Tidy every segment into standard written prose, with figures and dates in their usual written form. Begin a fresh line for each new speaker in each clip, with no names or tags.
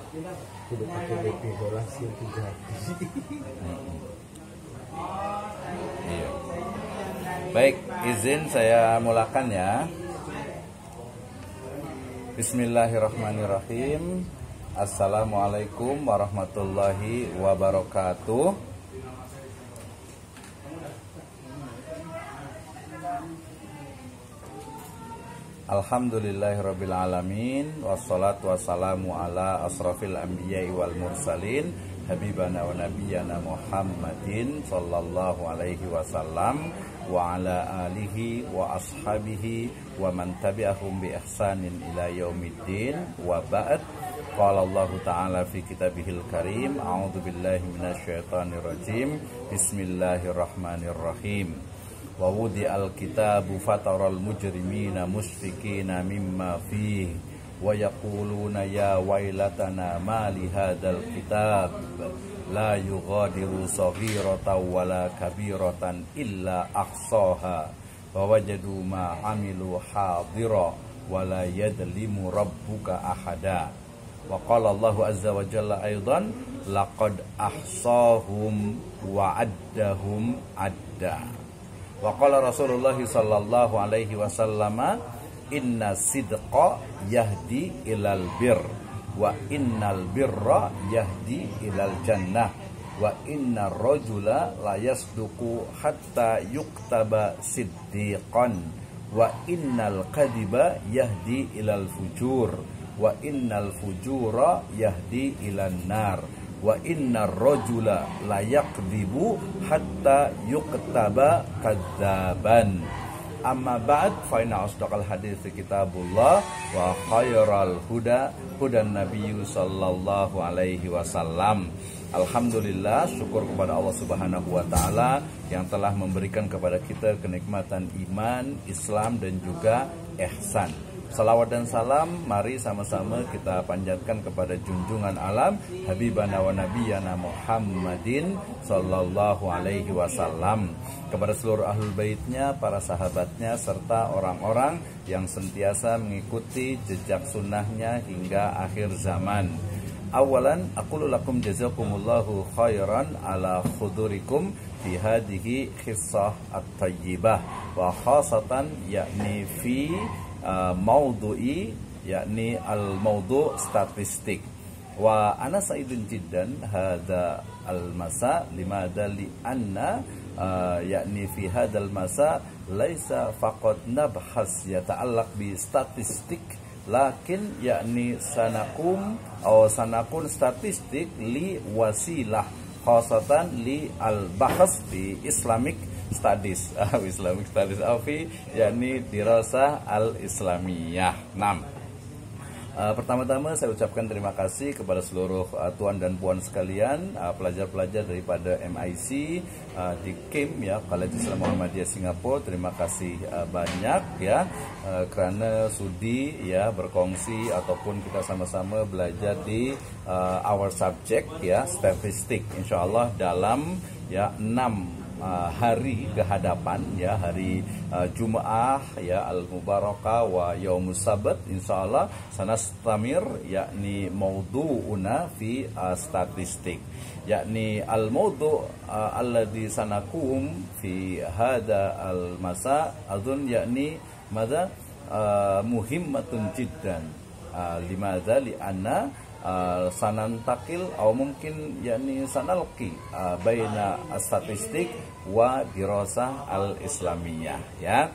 Kudu pakai DP bola sih jadi.
Iya. Baik, izin saya mulakan ya. Bismillahirrahmanirrahim. Assalamualaikum warahmatullahi wabarakatuh. Alhamdulillahirabbil alamin wassalatu wassalamu ala asrafil anbiya'i wal mursalin habibana wa nabiyyana Muhammadin sallallahu alaihi wasallam wa ala alihi wa ashabihi wa man tabi'ahum bi ihsanin ila yaumiddin wa ba'd. Qala Allah ta'ala fi kitabihil karim a'udzu billahi minasyaitonir rajim. Bismillahirrahmanirrahim. Wa wudi'al kitabu fataral mujrimina mushfiqina mimma fihi wa yaquluna ya wailatana ma li hadzal kitab la yughadiru saghiratan wala kabiratan illa ahsaha wa wajadu ma amilu hadira wa la yadlimu rabbuka ahada. Wa qala Allahu azza wa jalla aidan laqad ahsahum wa addahum adda. Wa qala Rasulullah sallallahu alaihi wasallam inna sidqa yahdi ilal bir wa innal birra yahdi ilal jannah wa innar rajula la yasduqu hatta yuktaba siddiqan wa innal kadiba yahdi ilal fujur wa innal fujura yahdi ilan nar wa innar rajula la yakdzibu hatta yuktaba kadzaban. Amma ba'd fa inna asdaqal hadits kitabullah wa khairal huda hudan nabiyyu sallallahu alaihi wasallam. Alhamdulillah, syukur kepada Allah Subhanahu wa taala yang telah memberikan kepada kita kenikmatan iman, Islam dan juga ihsan. Salawat dan salam mari sama-sama kita panjatkan kepada junjungan alam habibana wa nabiyyana Muhammadin sallallahu alaihi wasallam, kepada seluruh ahlul baitnya, para sahabatnya serta orang-orang yang sentiasa mengikuti jejak sunnahnya hingga akhir zaman. Awalan aqulu lakum jazakumullahu khairan ala khudurikum fi hadhihi qissah at-tayyibah wa khasatan yakni fi maudhu'i yakni al-maudhu' statistik. Wa ana sa'idun jiddan hadza al-masa limadha li anna yakni fi hadzal masa laisa faqat nabhas yata'allaq bi statistik lakin yakni sanakun statistik li wasilah khasatan li al-bahas bi Islamic Studies Islamic Studies Afi yakni dirasah al-Islamiyah. 6. Pertama-tama saya ucapkan terima kasih kepada seluruh tuan dan puan sekalian, pelajar-pelajar daripada MIC di KIM ya, College Islam Muhammadiyah Singapura. Terima kasih banyak ya kerana sudi ya berkongsi ataupun kita sama-sama belajar di our subject ya, statistik. Insyaallah dalam ya 6 hari kehadapan ya, hari Jumaah ya al-mubarakah wa yaumus sabat, insyaallah sanastamir yakni maudhu'una fi statistik yakni al-maudhu' alladhi sanakum fi hada al-masa adun yakni madza muhimmatun jiddan limadza li anna sanantakil atau mungkin yakni sanalqi baina statistik wa dirasah al-islamiyah ya.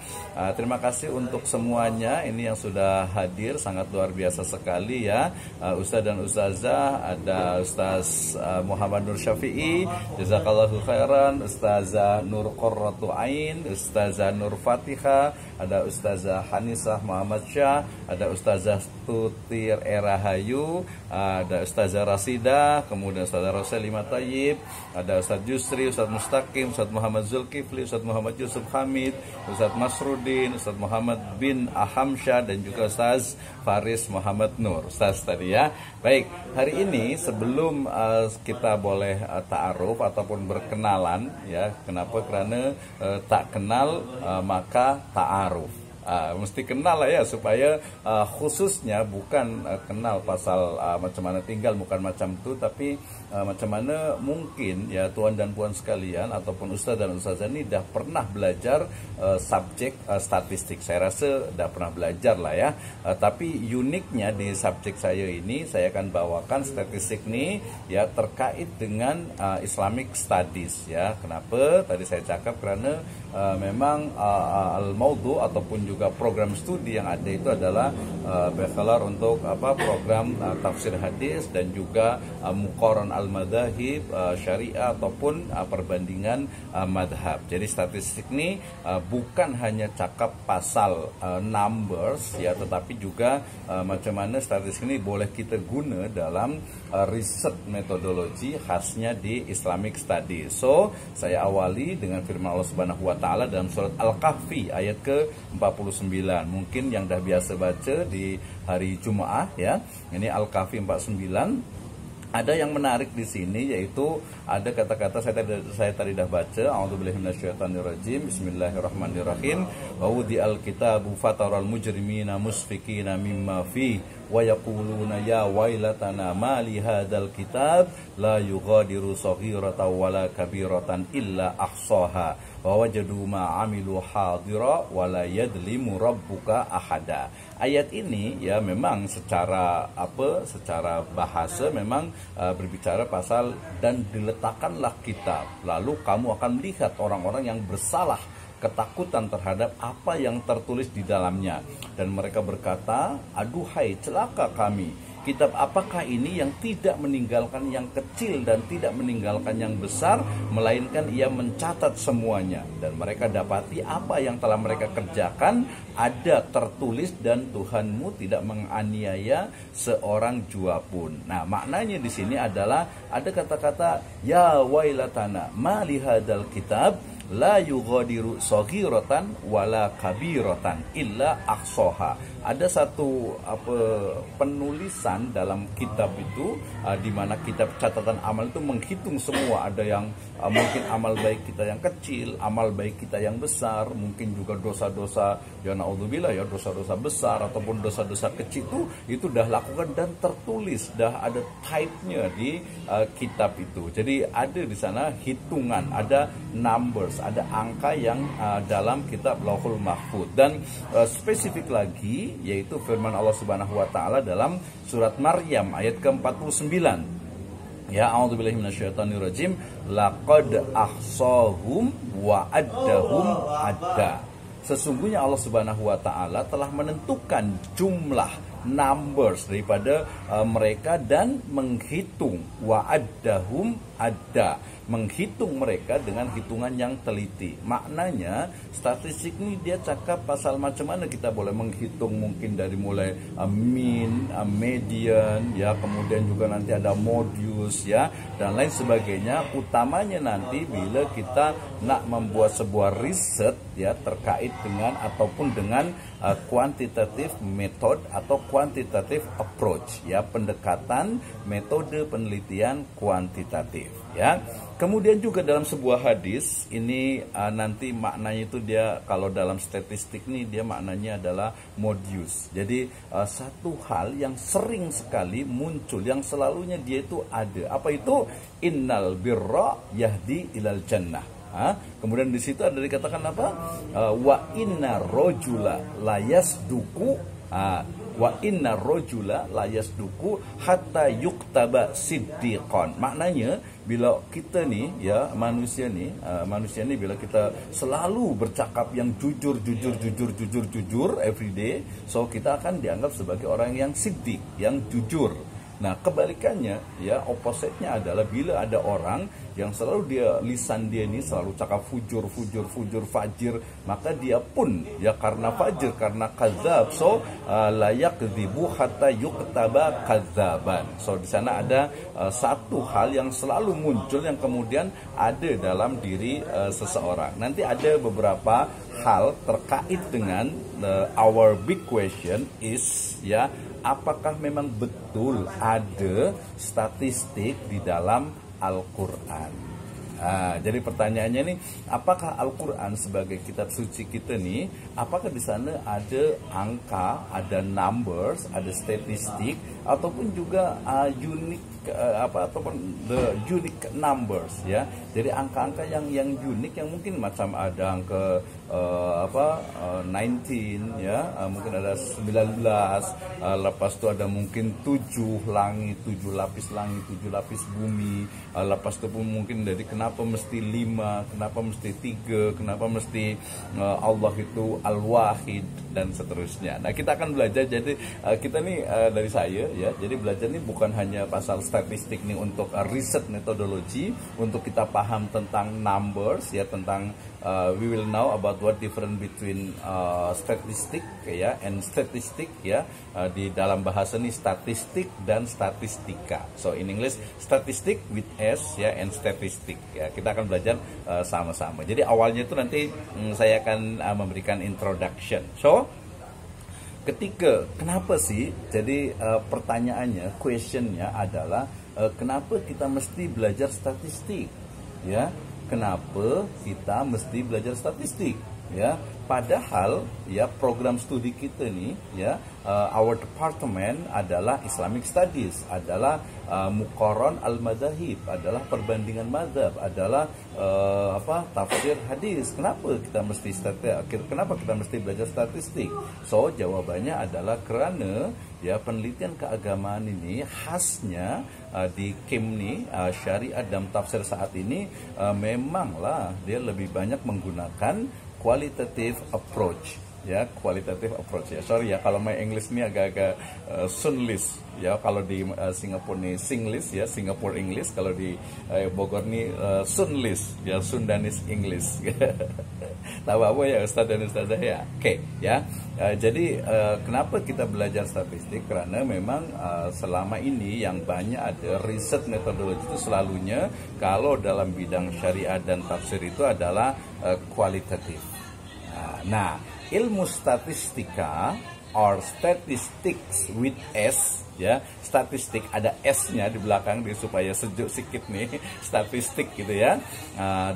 Terima kasih untuk semuanya ini yang sudah hadir, sangat luar biasa sekali ya. Ustaz dan ustazah, ada Ustaz Muhammad Nur Syafi'i, jazakallahu khairan, Ustazah Nur Qurratu Ain, Ustazah Nur Fatihah, ada Ustazah Hanisah Muhammad Syah, ada Ustazah Tutir Erahayu, ada Ustazah Rasidah, kemudian Ustazah Roselima Tayyib, ada Ustaz Yusri, Ustaz Mustaqim, Ustaz Muhammad Zulkifli, Ustaz Muhammad Yusuf Hamid, Ustaz Masrudin, Ustaz Muhammad bin Ahamsyah dan juga Ustaz Faris Muhammad Nur. Ustaz tadi ya. Baik, hari ini sebelum kita boleh ta'aruf ataupun berkenalan ya. Kenapa? Karena tak kenal maka ta'aruf. Mesti kenal lah ya, supaya khususnya bukan kenal pasal macam mana tinggal, bukan macam itu, tapi macam mana mungkin ya tuan dan puan sekalian ataupun ustaz dan ustazah ini dah pernah belajar subjek statistik. Saya rasa dah pernah belajar lah ya. Tapi uniknya di subjek saya ini, saya akan bawakan statistik ini ya terkait dengan Islamic Studies ya. Kenapa? Tadi saya cakap kerana memang al-maudu ataupun juga program studi yang ada itu adalah bachelor untuk program tafsir hadis dan juga muqaran al-madhahib syariah ataupun perbandingan madhab. Jadi statistik ini bukan hanya cakap pasal numbers ya, tetapi juga macam mana statistik ini boleh kita guna dalam riset metodologi khasnya di Islamic Studies. So, saya awali dengan firman Allah Subhanahu wa taala dalam surat Al-Kahfi ayat ke-49. Mungkin yang dah biasa baca di hari Jumaat ya. Ini Al-Kahfi 49. Ada yang menarik di sini, yaitu ada kata-kata saya tadi dah baca. A'udzubillahi minasyaitonirrajim. Bismillahirrahmanirrahim. Wa wudi'al kitabu fataral mujrimina musfikina mimma fi wa yaquluna ya wailatana ma li hadzal kitab la yughadiru saghiratan wala kabiratan illa ahsaha wa wajadu ma amilu hadira wa la yadlimu rabbuka ahada. Ayat ini ya memang secara bahasa memang berbicara pasal dan diletakkanlah kitab, lalu kamu akan melihat orang-orang yang bersalah ketakutan terhadap apa yang tertulis di dalamnya, dan mereka berkata, aduhai celaka kami, kitab apakah ini yang tidak meninggalkan yang kecil dan tidak meninggalkan yang besar, melainkan ia mencatat semuanya, dan mereka dapati apa yang telah mereka kerjakan ada tertulis, dan Tuhanmu tidak menganiaya seorang jua pun. Nah, maknanya di sini adalah ada kata-kata ya wailatana ma li hadzal kitab la yughadiru saghiratan wala kabiratan illa ahsaha. Ada satu penulisan dalam kitab itu di mana kitab catatan amal itu menghitung semua. Ada yang mungkin amal baik kita yang kecil, amal baik kita yang besar, mungkin juga dosa-dosa ya naudzubillah ya, dosa-dosa besar ataupun dosa-dosa kecil itu dah lakukan dan tertulis, dah ada type-nya di kitab itu. Jadi ada di sana hitungan, ada numbers, ada angka yang dalam kitab Lauhul Mahfuz. Dan spesifik lagi yaitu firman Allah Subhanahu wa taala dalam surat Maryam ayat ke-49. Ya, a'udzubillahi minasyaitonirrajim. Laqad ahsahum wa addahum adda. Sesungguhnya Allah Subhanahu wa taala telah menentukan jumlah numbers daripada mereka dan menghitung wa addahum adda, menghitung mereka dengan hitungan yang teliti. Maknanya statistik ini dia cakap pasal macam mana kita boleh menghitung, mungkin dari mulai mean, median ya, kemudian juga nanti ada modius ya, dan lain sebagainya. Utamanya nanti bila kita nak membuat sebuah riset ya terkait dengan ataupun dengan quantitative method atau quantitative approach ya, pendekatan metode penelitian kuantitatif ya. Kemudian juga dalam sebuah hadis ini nanti maknanya itu dia kalau dalam statistik ini dia maknanya adalah modius. Jadi satu hal yang sering sekali muncul, yang selalunya dia itu ada. Apa itu? Innal birra yahdi ilal jannah. Kemudian di situ ada dikatakan apa? Wa inna rojula layasduku. Wa inna rojula layasduku hatta yuktaba siddiqon. Maknanya bila kita ni ya manusia ni bila kita selalu bercakap yang jujur everyday, so kita akan dianggap sebagai orang yang siddiq, yang jujur. Nah, kebalikannya ya, opposite-nya adalah bila ada orang yang selalu lisan dia ini selalu cakap fujur, fajir, maka dia pun ya karena fajir, karena kadzab, so layak dzibu hatta yuktaba kadzaban. So di sana ada satu hal yang selalu muncul yang kemudian ada dalam diri seseorang. Nanti ada beberapa hal terkait dengan our big question is ya, apakah memang betul ada statistik di dalam Al-Quran? Jadi pertanyaannya nih, apakah Al-Quran sebagai kitab suci kita nih, apakah di sana ada angka, ada numbers, ada statistik, ataupun juga unique ataupun the unique numbers ya. Jadi angka-angka yang unik, yang mungkin macam ada angka 19 ya, mungkin ada 19, lepas itu ada mungkin 7 langit, 7 lapis langit, 7 lapis bumi, lepas itu pun mungkin dari kenapa mesti 5, kenapa mesti 3, kenapa mesti Allah itu Al-Wahid dan seterusnya. Nah, kita akan belajar, jadi kita nih dari saya ya, jadi belajar nih bukan hanya pasal statistik nih untuk riset metodologi, untuk kita paham tentang numbers ya, tentang we will know about what difference between statistic ya and statistic ya, di dalam bahasa nih statistik dan statistika. So in English statistic with S ya and statistic ya, kita akan belajar sama-sama. Jadi awalnya itu nanti saya akan memberikan introduction. So kenapa sih? Jadi pertanyaannya, questionnya adalah kenapa kita mesti belajar statistik? Ya, kenapa kita mesti belajar statistik? Ya, padahal ya program studi kita nih ya, our department adalah Islamic Studies, adalah Muqarran al-Madahib, adalah perbandingan madhab, adalah tafsir hadis. Kenapa kita mesti belajar statistik? So jawabannya adalah karena ya penelitian keagamaan ini khasnya di KIM nih, Syariat dan Tafsir saat ini memanglah dia lebih banyak menggunakan qualitative approach ya, qualitative approach ya. Sorry ya kalau my English ini agak-agak Sunlis ya, kalau di Singapura nih Singlish ya, Singapore English, kalau di Bogor nih Sunlis ya, Sundanese English. Tahu apa ya Ustaz dan Ustazah ya? Oke ya. Jadi kenapa kita belajar statistik? Karena memang selama ini yang banyak ada riset metodologi itu selalunya kalau dalam bidang syariat dan tafsir itu adalah kualitatif. Nah, ilmu statistika or statistics with S ya, statistik ada S-nya di belakang dia supaya sejuk sedikit nih, statistik gitu ya.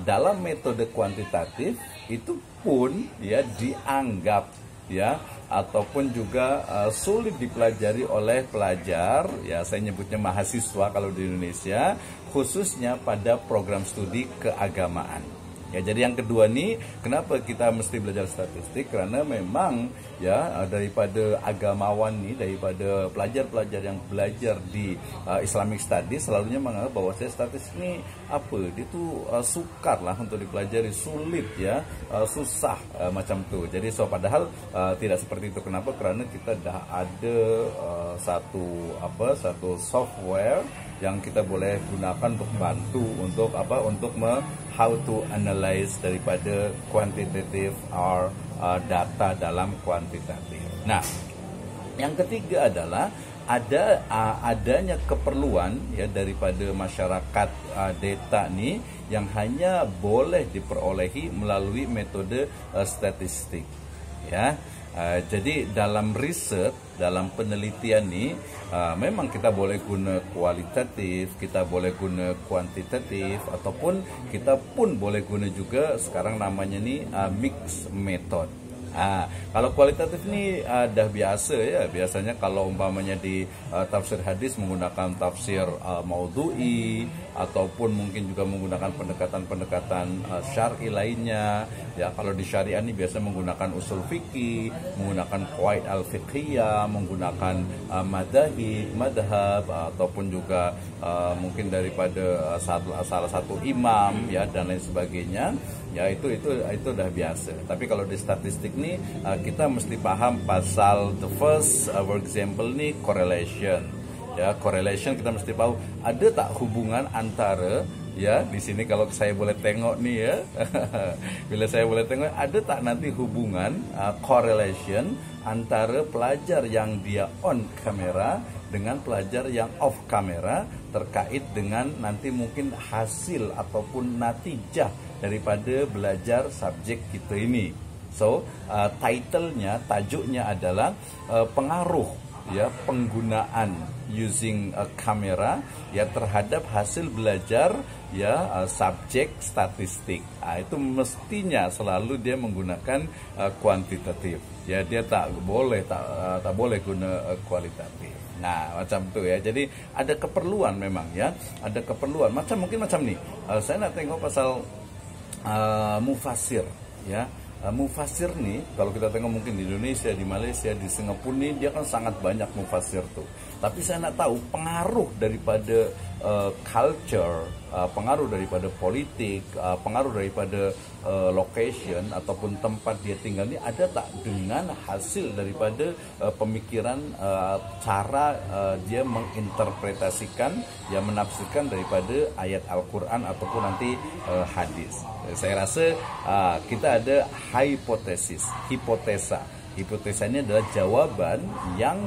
Dalam metode kuantitatif itu pun ya dianggap ya, ataupun juga sulit dipelajari oleh pelajar ya, saya nyebutnya mahasiswa kalau di Indonesia, khususnya pada program studi keagamaan. Ya, jadi yang kedua nih, kenapa kita mesti belajar statistik? Karena memang ya daripada agamawan nih, daripada pelajar-pelajar yang belajar di Islamic Studies selalunya menganggap bahwa statistik ini apa? Dia tuh sukar lah untuk dipelajari, sulit ya, susah macam tuh. Jadi padahal tidak seperti itu. Kenapa? Karena kita dah ada satu software yang kita boleh gunakan untuk bantu untuk how to analyze daripada quantitative or data dalam kuantitatif. Nah, yang ketiga adalah adanya keperluan ya daripada masyarakat data nih yang hanya boleh diperolehi melalui metode statistik ya. Jadi dalam riset, dalam penelitian nih, memang kita boleh guna kualitatif, kita boleh guna kuantitatif, ataupun kita pun boleh guna juga sekarang namanya nih mixed method. Kalau kualitatif ini dah biasa ya, biasanya kalau umpamanya di tafsir hadis menggunakan tafsir maudhu'i, ataupun mungkin juga menggunakan pendekatan-pendekatan syar'i lainnya ya. Kalau di syariah ini biasa menggunakan usul fikih, menggunakan qawaid al-fiqhiyah, menggunakan madhab, ataupun juga mungkin daripada salah satu imam ya, dan lain sebagainya ya. Itu udah biasa. Tapi kalau di statistik nih kita mesti paham pasal the first for example nih correlation ya. Correlation kita mesti tahu ada tak hubungan antara ya, di sini kalau saya boleh tengok nih ya. Bila saya boleh tengok, ada tak nanti hubungan correlation antara pelajar yang dia on kamera dengan pelajar yang off kamera terkait dengan nanti mungkin hasil ataupun natijah daripada belajar subjek kita ini. So, tajuknya adalah pengaruh ya penggunaan using a kamera ya terhadap hasil belajar ya subjek statistik. Itu mestinya selalu dia menggunakan kuantitatif. Ya dia tak boleh guna kualitatif. Nah, macam itu ya. Jadi ada keperluan memang ya. Ada keperluan. Mungkin macam nih. Saya nak tengok pasal mufasir ya. Mufasir nih, kalau kita tengok mungkin di Indonesia, di Malaysia, di Singapura nih, dia kan sangat banyak mufasir tuh. Tapi saya nak tahu pengaruh daripada culture, pengaruh daripada politik, pengaruh daripada location ataupun tempat dia tinggal ini ada tak dengan hasil daripada pemikiran cara dia menginterpretasikan, ya menafsirkan daripada ayat Al-Quran ataupun nanti hadis. Saya rasa kita ada hipotesa. Hipotesa ini adalah jawaban yang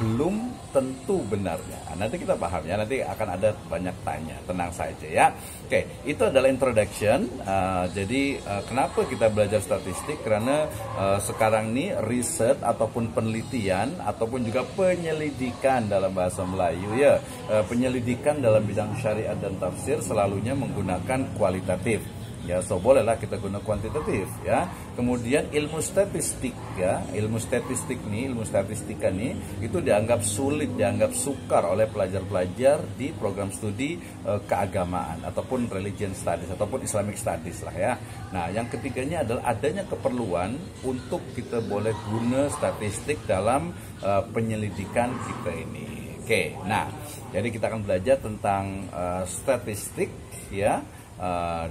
belum tentu benarnya. Nanti kita paham ya, nanti akan ada banyak tanya, tenang saja ya. Oke, itu adalah introduction. Jadi kenapa kita belajar statistik? Karena sekarang ini riset ataupun penelitian ataupun juga penyelidikan dalam bahasa Melayu ya, penyelidikan dalam bidang syariat dan tafsir selalunya menggunakan kualitatif. Ya, so bolehlah kita guna kuantitatif ya. Kemudian ilmu statistik ya, ilmu statistika nih itu dianggap sulit, dianggap sukar oleh pelajar-pelajar di program studi keagamaan ataupun religion studies ataupun Islamic studies lah ya. Nah, yang ketiganya adalah adanya keperluan untuk kita boleh guna statistik dalam penyelidikan kita ini. Oke, nah, jadi kita akan belajar tentang statistik ya.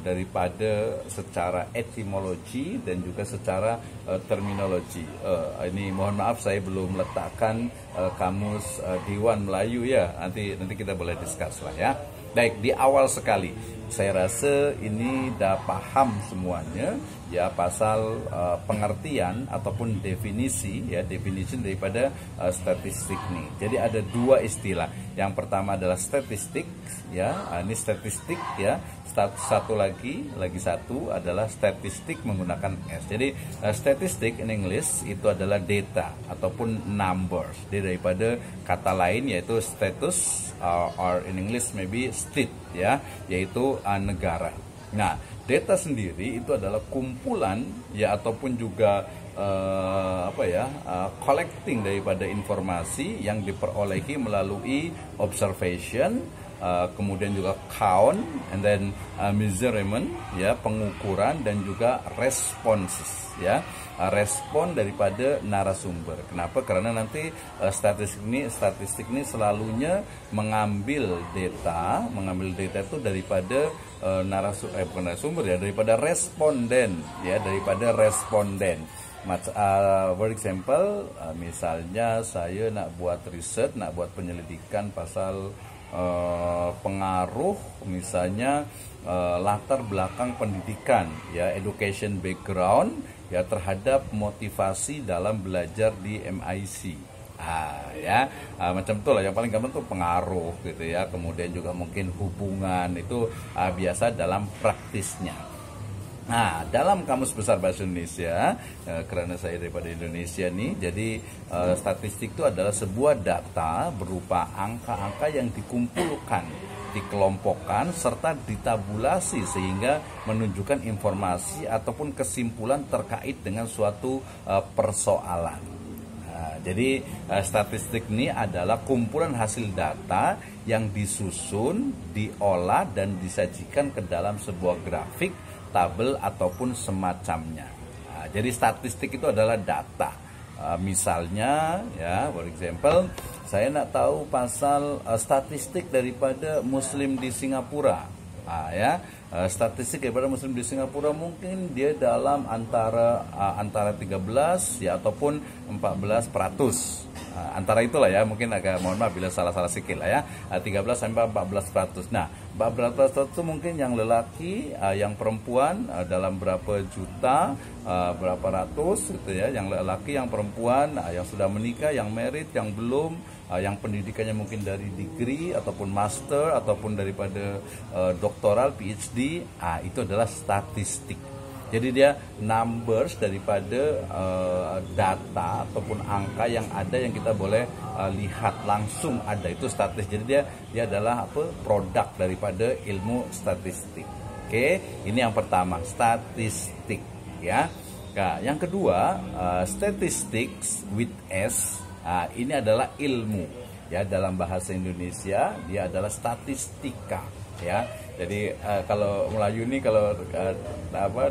Daripada secara etimologi dan juga secara terminologi. Ini mohon maaf saya belum letakkan kamus Dewan Melayu ya. Nanti kita boleh discuss lah ya. Baik, di awal sekali saya rasa ini dah paham semuanya ya pasal pengertian ataupun definisi ya, definition daripada statistik nih. Jadi ada dua istilah. Yang pertama adalah statistik ya, ini statistik ya. Satu lagi adalah statistik menggunakan S. Jadi statistik in English itu adalah data ataupun numbers. Dia daripada kata lain yaitu status or in English maybe state ya, yaitu negara. Nah, data sendiri itu adalah kumpulan ya ataupun juga collecting daripada informasi yang diperolehi melalui observation, kemudian juga count, and then measurement ya, pengukuran dan juga responses ya, respon daripada narasumber. Kenapa? Karena nanti statistik ini selalunya mengambil data itu daripada bukan narasumber ya, daripada responden ya, daripada responden. For example, misalnya saya nak buat riset, nak buat penyelidikan pasal pengaruh misalnya latar belakang pendidikan ya, education background ya terhadap motivasi dalam belajar di MIC. Macam itulah yang paling gampang tuh pengaruh gitu ya. Kemudian juga mungkin hubungan itu biasa dalam praktisnya. Nah, dalam Kamus Besar Bahasa Indonesia, karena saya daripada Indonesia nih, jadi statistik itu adalah sebuah data berupa angka-angka yang dikumpulkan, dikelompokkan, serta ditabulasi sehingga menunjukkan informasi ataupun kesimpulan terkait dengan suatu persoalan. Jadi statistik ini adalah kumpulan hasil data yang disusun, diolah, dan disajikan ke dalam sebuah grafik, tabel ataupun semacamnya. Jadi statistik itu adalah data. Misalnya ya, for example, saya nak tahu pasal statistik daripada Muslim di Singapura. Statistik daripada Muslim di Singapura mungkin dia dalam antara 13 ya ataupun 14%. Antara itulah ya, mungkin agak mohon maaf bila salah-salah sikit lah ya, 13 sampai 14%. Nah, 14% itu mungkin yang lelaki, yang perempuan dalam berapa juta, berapa ratus gitu ya, yang lelaki, yang perempuan, yang sudah menikah, yang married, yang belum, yang pendidikannya mungkin dari degree ataupun master ataupun daripada doktoral PhD. Itu adalah statistik. Jadi dia numbers daripada data ataupun angka yang ada yang kita boleh lihat langsung ada, itu statistik. Jadi dia adalah produk daripada ilmu statistik. Oke, ini yang pertama, statistik ya. Nah, yang kedua, statistics with S. Ini adalah ilmu ya, dalam bahasa Indonesia dia adalah statistika ya. Jadi kalau Melayu ini kalau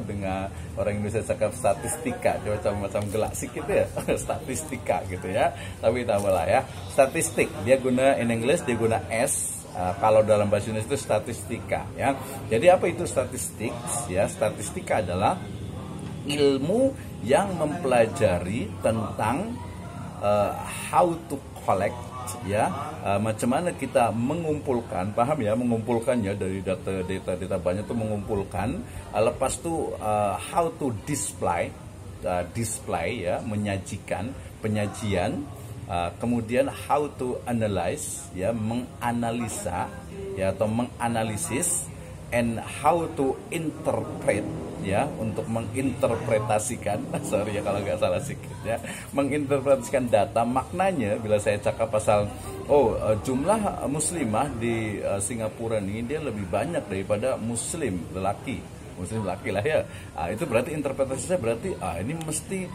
dengan orang Indonesia cakap statistika, dia macam gelak sikit ya, statistika gitu ya. Tapi tambahlah ya, statistik dia guna in English dia guna S. Kalau dalam bahasa Indonesia itu statistika ya. Jadi apa itu statistik ya? Statistika adalah ilmu yang mempelajari tentang how to collect ya, macam mana kita mengumpulkan, paham ya, mengumpulkannya dari data banyak tuh mengumpulkan, lepas tuh how to display ya, menyajikan, penyajian. Kemudian how to analyze ya, menganalisa ya atau menganalisis, and how to interpret ya, untuk menginterpretasikan sorry ya kalau nggak salah sedikit ya, menginterpretasikan data. Maknanya bila saya cakap pasal jumlah muslimah di Singapura ini dia lebih banyak daripada muslim lelaki lah ya. Itu berarti interpretasi saya berarti ini mesti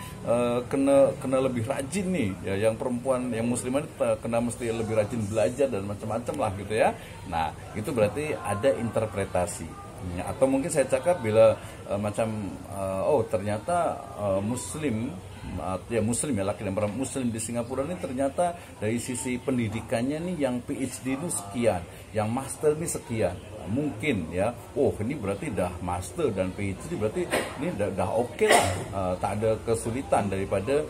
kena lebih rajin nih ya, yang perempuan yang muslimah kena mesti lebih rajin belajar dan macam-macam lah gitu ya. Nah, itu berarti ada interpretasi ya. Atau mungkin saya cakap bila ternyata muslim ya, laki dan perempuan muslim di Singapura ini ternyata dari sisi pendidikannya nih yang PhD ini sekian, yang master ini sekian. Mungkin ya, ini berarti dah master dan PhD, berarti ini dah oke lah, tak ada kesulitan daripada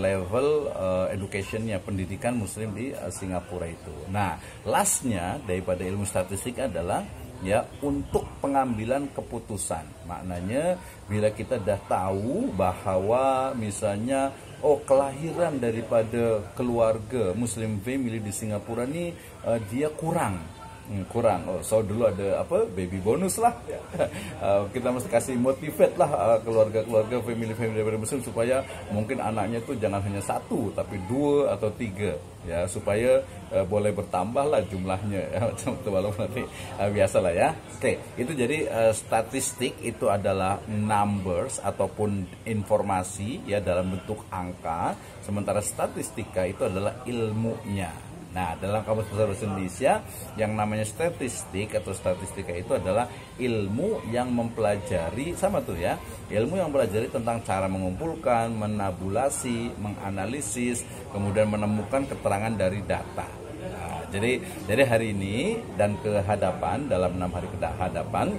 level educationnya, pendidikan muslim di Singapura itu. Nah, lastnya daripada ilmu statistik adalah ya untuk pengambilan keputusan. Maknanya bila kita dah tahu bahwa misalnya kelahiran daripada keluarga muslim family di Singapura ini dia kurang. So dulu ada baby bonus lah. Kita mesti kasih motivate lah keluarga-keluarga family daripada muslim supaya mungkin anaknya itu jangan hanya 1 tapi 2 atau 3 ya, supaya boleh bertambah lah jumlahnya ya, macam itu, walaupun nanti biasalah ya. Oke, itu jadi statistik itu adalah numbers ataupun informasi ya dalam bentuk angka, sementara statistika itu adalah ilmunya. Nah, dalam Kamus Besar Bahasa Indonesia yang namanya statistik atau statistika itu adalah ilmu yang mempelajari, sama tuh ya, ilmu yang mempelajari tentang cara mengumpulkan, menabulasi, menganalisis, kemudian menemukan keterangan dari data. Nah, jadi hari ini dan ke hadapan, dalam 6 hari ke hadapan,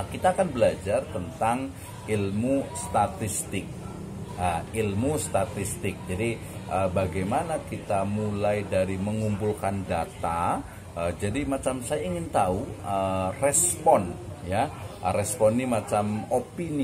kita akan belajar tentang ilmu statistik. Ilmu statistik. Jadi bagaimana kita mulai dari mengumpulkan data. Jadi macam saya ingin tahu respon ya. Respon ini macam opini